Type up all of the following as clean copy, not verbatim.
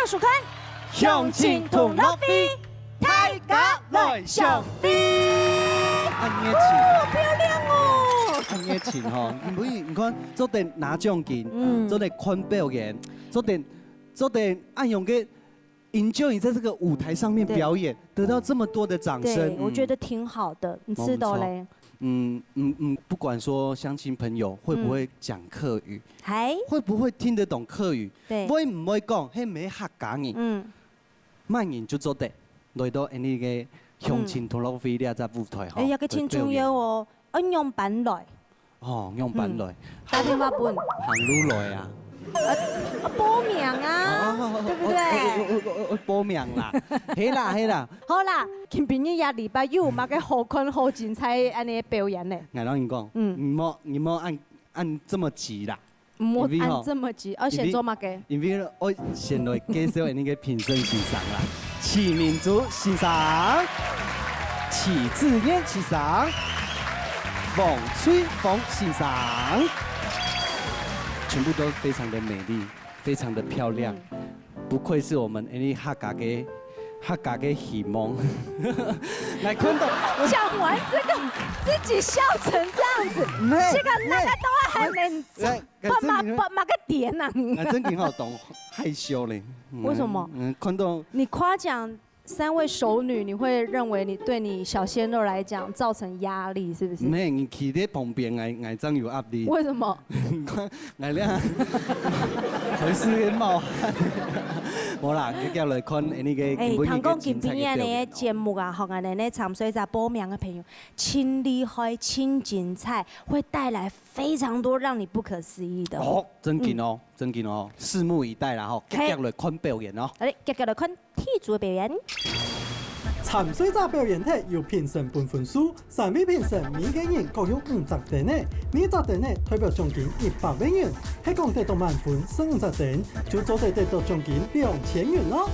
树坑，向前同乐飞，大家来相飞。按捏哦，好漂亮哦！按捏琴吼，你看做点拿奖金，做点宽表演，做点按用个。enjoy 你在这个舞台上面表演，得到这么多的掌声，我觉得挺好的。你知道嘞？不管说乡亲朋友会不会讲客语，会不会听得懂客语，会唔会讲，迄没客家语，慢言就做得来到呢个乡亲同乐会呢只舞台吼。有个真重要哦，用板来。哦，用板来。打电话本。行路来啊。报名啊，对不对？报名啦，嘿啦。好啦，今平日也礼拜有嘛个好看好精彩安尼表演呢。我跟你讲，你莫按这么急啦，莫按这么急，而先做嘛个？因为我先来介绍那个评审欣赏啦，齐民族欣赏，齐志燕欣赏，王翠凤欣赏。全部都非常的美丽，非常的漂亮，不愧是我们客家的希望。来看到讲完这个，自己笑成这样子，这个那个都还能把个点呐。真挺好懂，害羞嘞。为什么？看到你夸奖3位熟女，你会认为对你小鲜肉来讲造成压力，是不是？没，你企在旁边，我真有压力。为什么？你看，我俩随时冒汗。冇啦，佢叫来看那个。唐讲今天的节目啊，和我们的长水仔报名的朋友，亲厉害，亲精彩，会带来非常多让你不可思议的。哦，真劲哦，真劲哦，拭目以待啦吼，接下来看表演哦。接下来看铁柱的表演。长水仔表演体由评审颁分数，3位评审每个人各有50点呢，每10点呢代表奖金100万元，系讲得到满分，50点就做得到奖金2000元咯。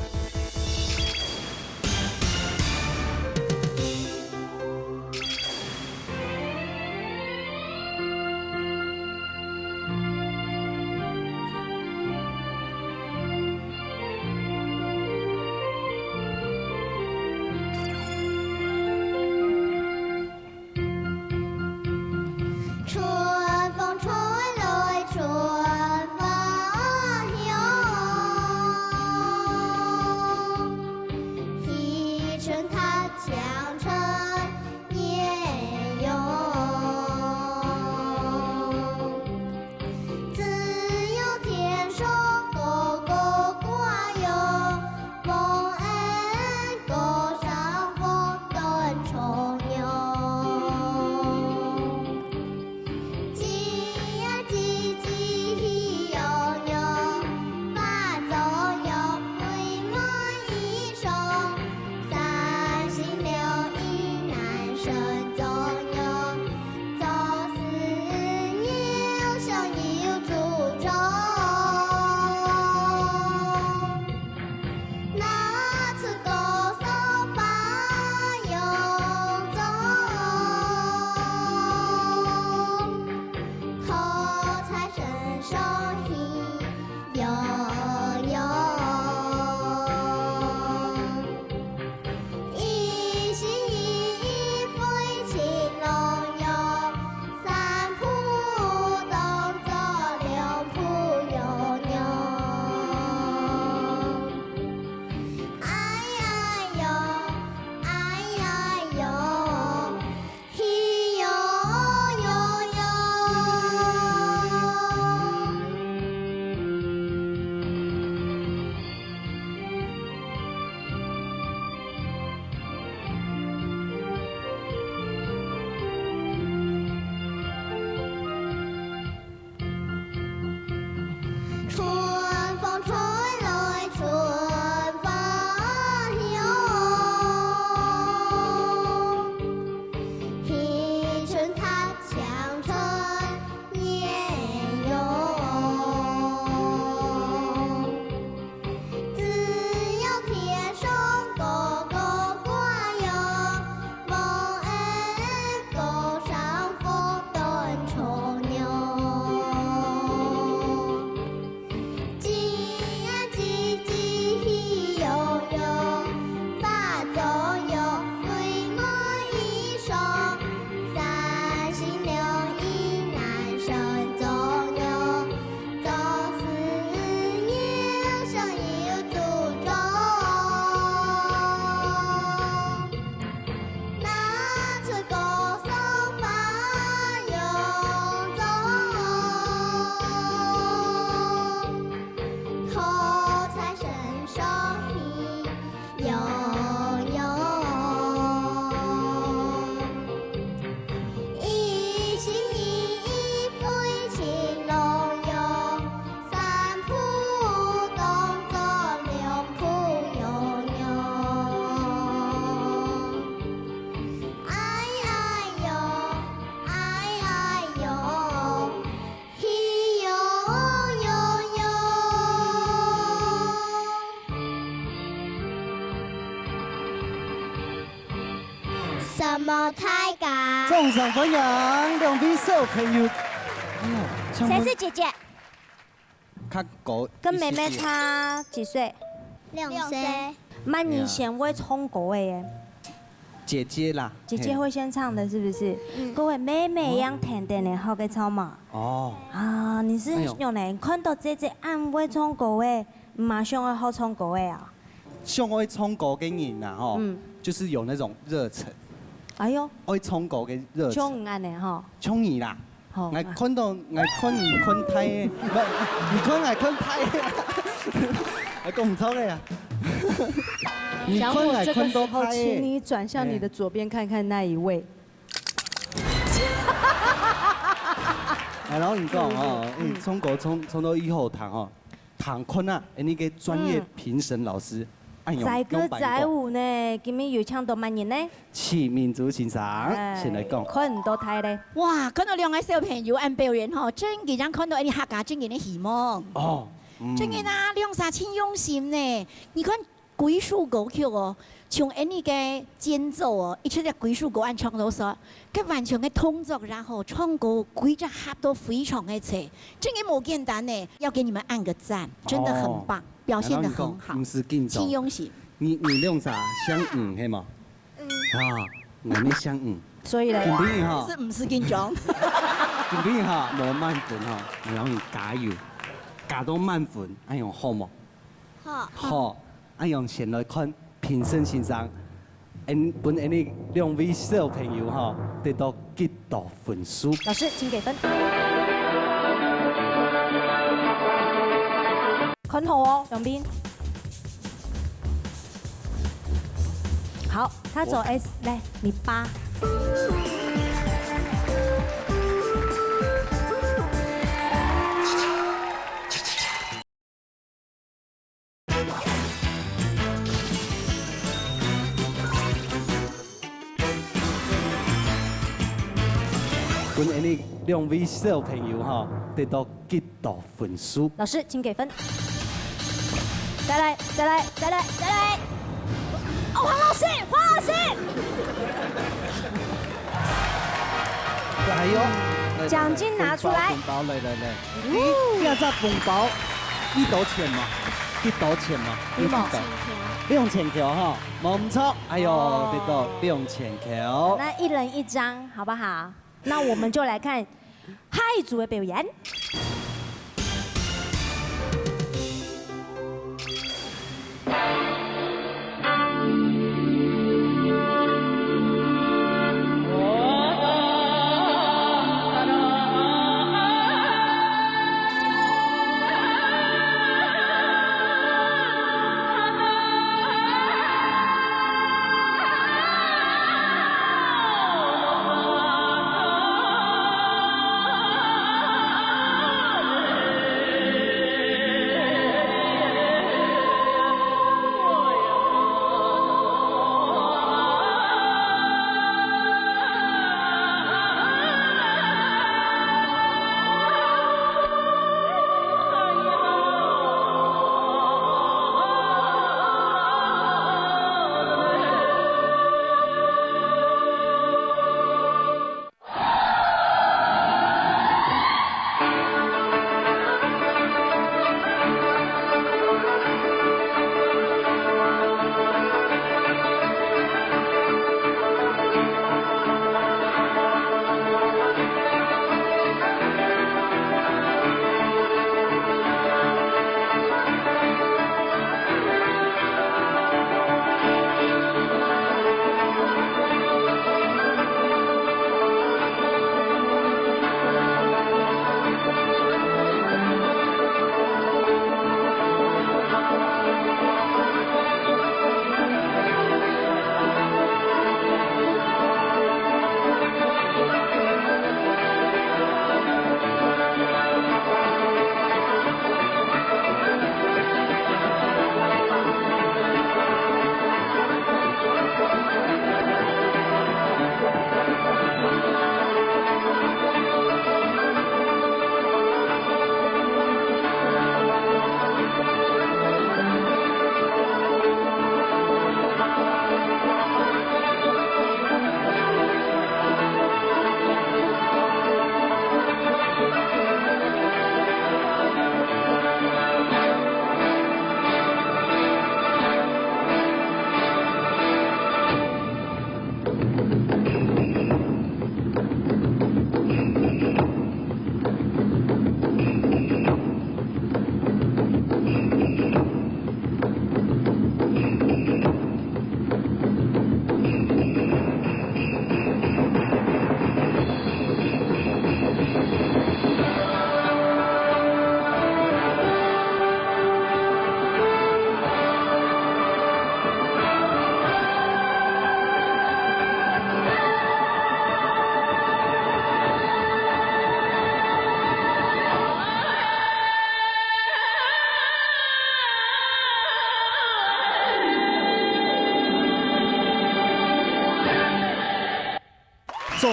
无太假。掌声欢迎两位小朋友。谁是姐姐？较高。跟妹妹差几岁2岁。曼妮先会唱歌的耶。姐姐啦。姐姐会先唱的，是不是？各位妹妹样甜甜的，好给唱嘛。哦。啊，你是用来看到姐姐暗会唱歌的，马上会好唱歌的啊。像会唱歌的人呐，吼，就是有那种热忱。哎呦，会唱歌的热忱。唱安尼吼。唱你啦。我看到我看你看太的，不，你看我看太的，还讲唔错的呀。你看我看到太的。请你转向你的左边看看那一位。然后你讲哦，唱歌唱到以后谈哦，谈困啊，那个专业评审老师。载歌载舞呢，今日又唱到乜嘢呢？启民族欣赏，先来讲。看唔到睇咧。哇，看到两个小朋友按表演吼，真嘅让看到你客家真嘅的希望。哦，真嘅啦，两三千用心呢。你看几首歌曲哦，从那个间奏哦，一出只几首歌按唱到说，佢完全嘅动作，然后唱歌几只合都非常的切，真嘅冇简单呢，要给你们按个赞，真的很棒。表现得很好，请用心。你用啥相系嘛？啊，我你相所以咧，是唔是紧张？今天哈冇慢粉哈，然后你加油，加到慢粉，按用好冇？好，按用先来看评审欣赏，本你两位小朋友哈得到几多分数？老师，请给分。很好哦，杨斌。好，他走 S， 来，你8。本你两位小朋友哈得到几多分数？老师，请给分。再来，再来，再来，再来！哦，黄老师，黄老师！加油！奖金拿出来！红包来！第只红包几多钱嘛？几多钱嘛？2000条哈，冇错。哎呦，得到2000条。那一人1张，好不好？那我们就来看下一组的表演。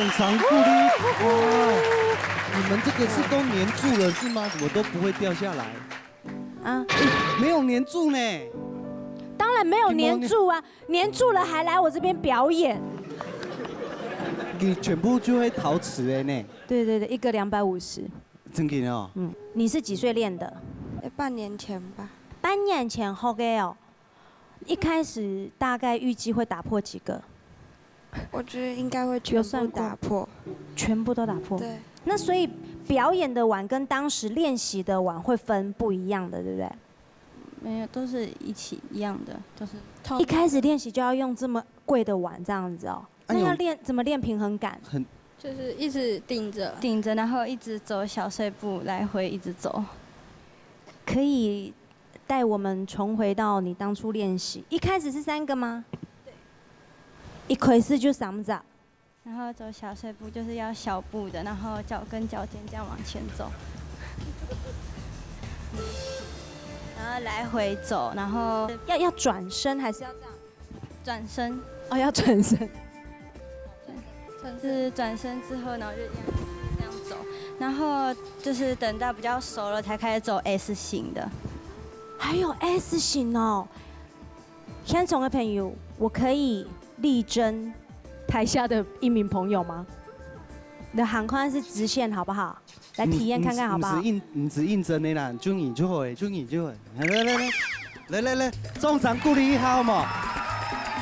送上鼓励。哇，你们这个是都粘住了是吗？怎么都不会掉下来？啊，没有粘住呢。当然没有粘住啊，粘住了还来我这边表演。你全部就会陶瓷的呢？对对对，一个250。真的哦。你是几岁练的？半年前吧。半年前后的哦。一开始大概预计会打破几个？我觉得应该会全部打破。全部都打破。对。那所以表演的碗跟当时练习的碗会分不一样的，对不对？没有，都是一起一样的，都是。一开始练习就要用这么贵的碗这样子哦。那要练怎么练平衡感？就是一直顶着，然后一直走小碎步，来回一直走。可以带我们重回到你当初练习，一开始是3个吗？对。一开始就3只。然后走小碎步，就是要小步的，然后脚跟脚尖这样往前走。然后来回走，然后要转身还是要这样？转身。哦，要转身。是转身之后，然后就这样走，然后就是等到比较熟了才开始走 S 型的。还有 S 型哦。现场的朋友，我可以力争台下的一名朋友吗？你的喊宽是直线，好不好？来体验看看，好不好？不是应征的啦，就你就会，来，送上鼓励好吗？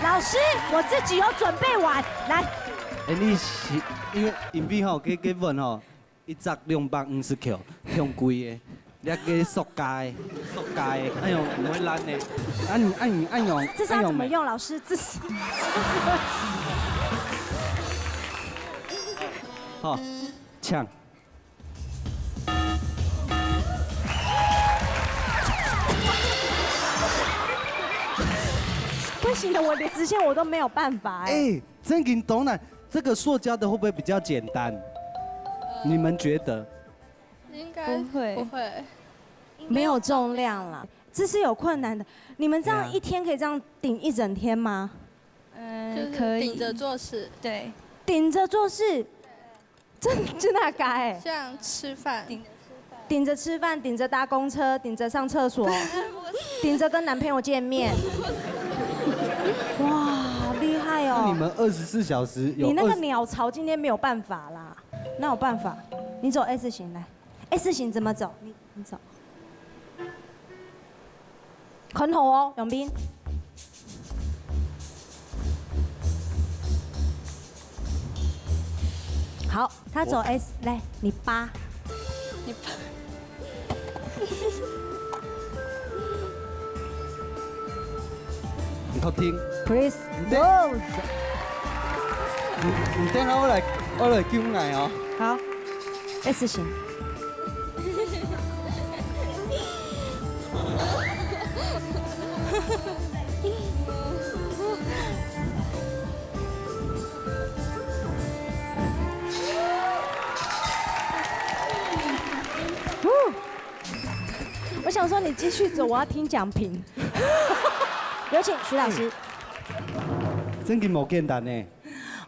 老师，我自己有准备完，来。你是因为因比吼，给问吼，一扎250克，向贵的，你给塑胶的，哎呦，唔会烂的，按用。这是要怎么用？老师，这是。好，抢。不行的，我连直线我都没有办法哎。真给懂了，这个塑胶的会不会比较简单？你们觉得？应该不会，没有重量了，这是有困难的。你们这样一天可以这样顶一整天吗？可以。顶着做事。对。顶着做事。真的该。像吃饭。顶着吃饭，顶着搭公车，顶着上厕所，顶着跟男朋友见面。哇，好厉害哦！那你们24小时有？你那个鸟巢今天没有办法啦，哪有办法？你走 S 型来 ，S 型怎么走？你走，很好哦，永斌。好，他走 S， 来，你扒。你扒。你好听 ，Please move。你等下我来叫爱哦。好 ，S 型。我想说你继续走，我要听讲评。有请徐老师。真嘅冇简单呢。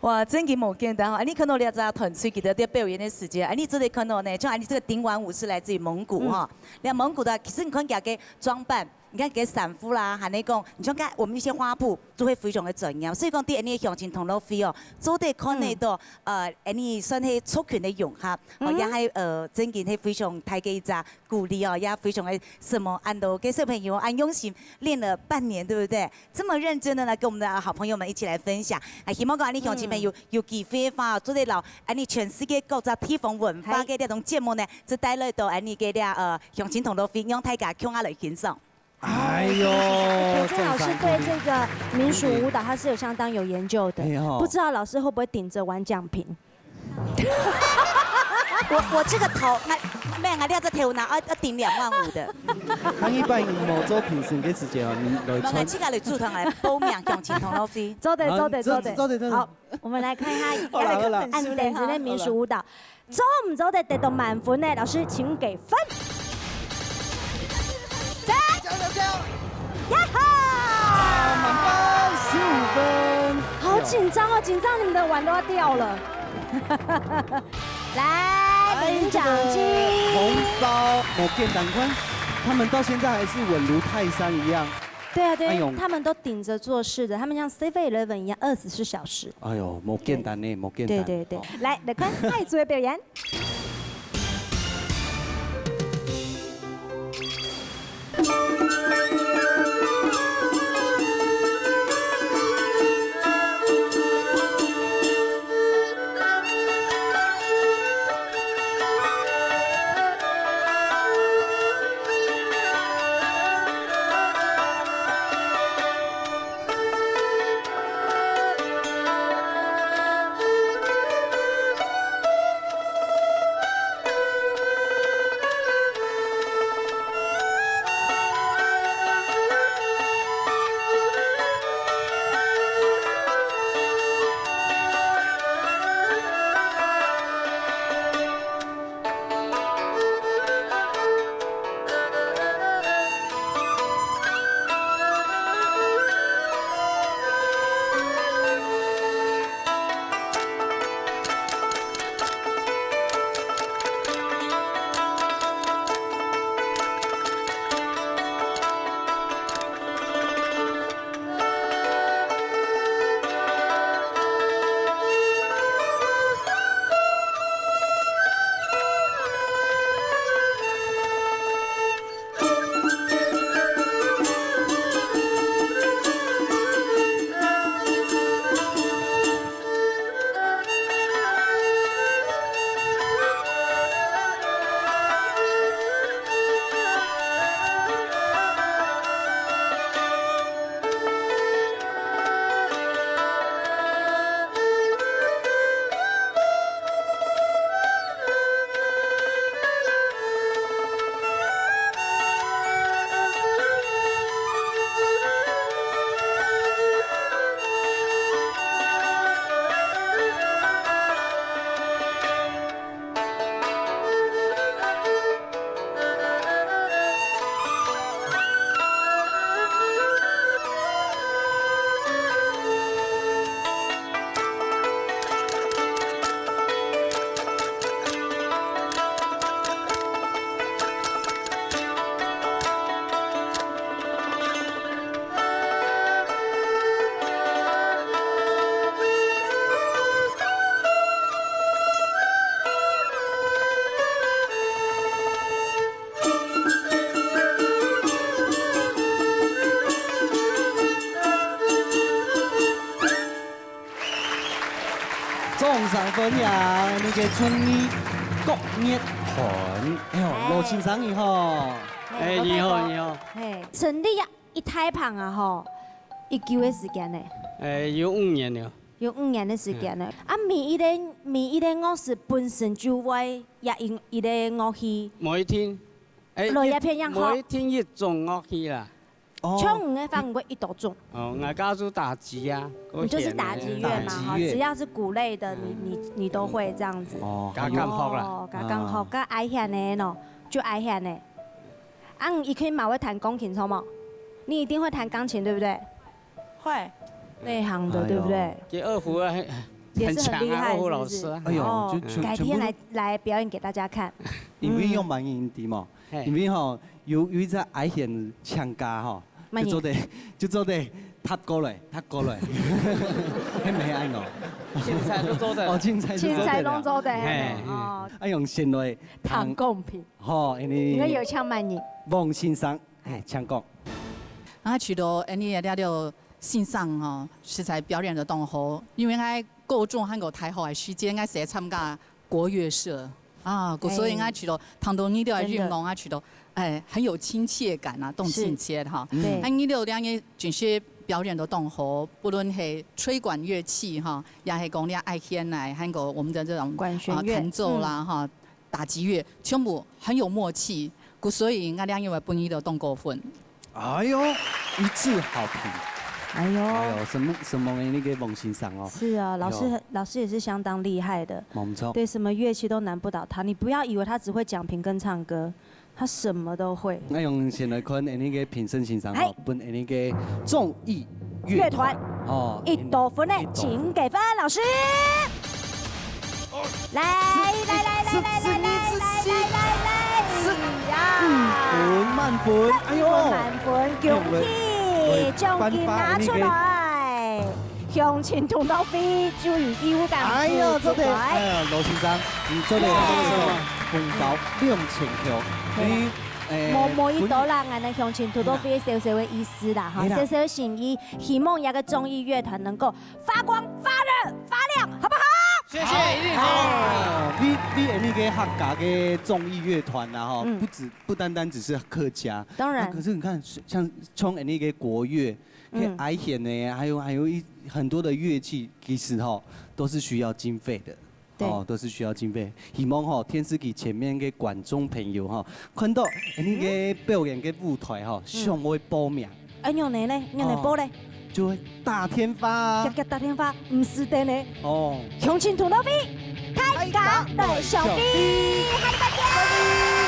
哇，真嘅冇简单哈！你看到你只团队给他在表演的时间，你这里看到呢，就你这个顶碗舞是来自于蒙古哈。那蒙古的，其实你看佢嘅装扮。你看给伞夫啦，喊你讲，你像看我们一些花布都会非常的重要，所以讲对你乡亲同乐费哦，做得看得到你算係族群的融合，也係真嘅係非常大嘅一隻鼓勵哦，也非常的什麼按到給小朋友按用心練了半年，對不對？這麼認真的呢，跟我們的好朋友們一起來分享，希望講你鄉親朋友有機會話做得到，你全世界各個地方文化嘅呢種節目呢，就帶來到你嘅呢鄉親同樂費，讓大家共下來欣賞。哎呦，可见老师对这个民俗舞蹈他是有相当有研究的，不知道老师会不会顶着玩奖评？我这个头，咩啊？你要这头拿要顶25000的。他一般冇做评审嘅时间哦，你来穿。这个来组团来报名乡亲同乐费。走的。好，我们来看一下按点子的民俗舞蹈，走唔走得到满分呢？老师，请给分。呀哈！满分15分。好紧张哦，紧张你们的碗都要掉了。来领奖金，红包，某店长官，他们到现在还是稳如泰山一样。对啊，对，他们都顶着做事的，他们像 7-11一样24小时。哎呦，某简单呢，某简单。对对对，来看下一组的表演。送上分享那个中医国乐团，哎呦，罗先生你好，哎，你好你好，嘿，成立一胎旁啊吼，一久的时间呢？有5年了。有5年的时间了。啊，每一个乐师本身就会也用一个乐器。每天，落一片样好。每天一种乐器啦。像5个放过一多种。哦，我家做打击啊。你就是打击乐嘛，哈，只要是鼓类的，你都会这样子。哦，加钢学啦。哦，加钢学，加爱响的喏，就爱响的。啊，你可以嘛会弹钢琴，错吗？你一定会弹钢琴，对不对？会。内行的，对不对？这二胡啊，也是很厉害，二胡老师。哎呦，改天来表演给大家看。因为用慢音的嘛，因为吼有一只爱弦唱家吼，就做得踏过来，还没爱我。凊彩都做得。哦，凊彩拢做得。哦，爱用弦来弹钢琴。吼，因为有唱慢音。王先生，唱歌。啊，除了你了线上吼，实在表演的动好，因为我高中和个太好的时间，我是参加国乐社啊，所以我除了谈到你的运动啊，除了很有亲切感啊，动亲切哈。对。啊，你了两个就是表演的动好，不论是吹管乐器哈，也是讲你爱听来，和个我们的这种管弦乐弹奏啦哈，打击乐，全部很有默契，所以我两个本意的动高分。哎呦，一致好评。哎呦，什么的那个王先生哦。是啊，老师也是相当厉害的。没错。对，什么乐器都难不倒他。你不要以为他只会讲评跟唱歌，他什么都会。我用先来看那个评审先生哦，本那个综艺乐团哦，一多分呢，请给分，老师。来呀！满分，哎呦，满分，恭喜，奖金拿出来，向前通道飞，注意义务感。哎呦，这个，哎呀，罗先生，你这个红包2000条，你。某一多人啊，那向前途都非小小的意思啦，哈，小小心意，希望一个综艺乐团能够发光发热发亮，好不好？谢谢，一定好。你那个客家的综艺乐团啊，哈，不单单只是客家，当然，可是你看，像那个国乐，哀弦呢，还有很多的乐器，其实哈都是需要经费的。哦，都是需要经费。希望哈，电视机前面的观众朋友哈，看到那个表演的舞台哈，上会报名。用你嘞，用你报嘞，就会大天发啊！大天发，唔是的呢。哦，向前途道飞，太港的小飞，嗨大家！